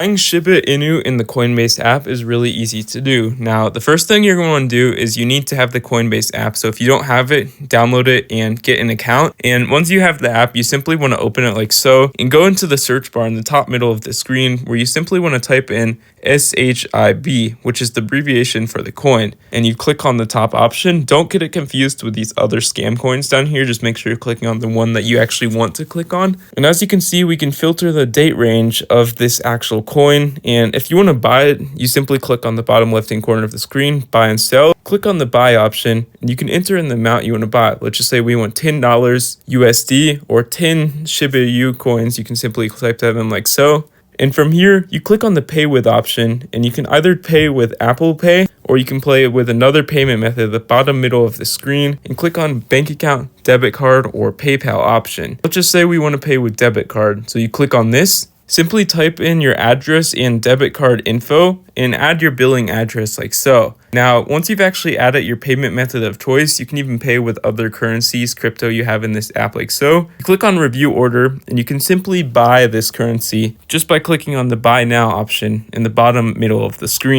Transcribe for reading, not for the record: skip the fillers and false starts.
Buying Shiba Inu in the Coinbase app is really easy to do. Now, the first thing you're going to do is you need to have the Coinbase app. So if you don't have it, download it and get an account. And once you have the app, you simply want to open it like so and go into the search bar in the top middle of the screen where you simply want to type in SHIB, which is the abbreviation for the coin, and you click on the top option. Don't get it confused with these other scam coins down here. Just make sure you're clicking on the one that you actually want to click on. And as you can see, we can filter the date range of this actual coin, and if you want to buy it, you simply click on the bottom left hand corner of the screen, buy and sell. Click on the buy option and you can enter in the amount you want to buy. Let's just say we want $10 USD or 10 Shiba Inu coins. You can simply type that in like so. And from here, you click on the pay with option, and you can either pay with Apple Pay or you can pay with another payment method at the bottom middle of the screen and click on bank account, debit card, or PayPal option. Let's just say we want to pay with debit card. So you click on this. Simply type in your address and debit card info and add your billing address like so. Now, once you've actually added your payment method of choice, you can even pay with other currencies, crypto you have in this app like so. You click on review order and you can simply buy this currency just by clicking on the buy now option in the bottom middle of the screen.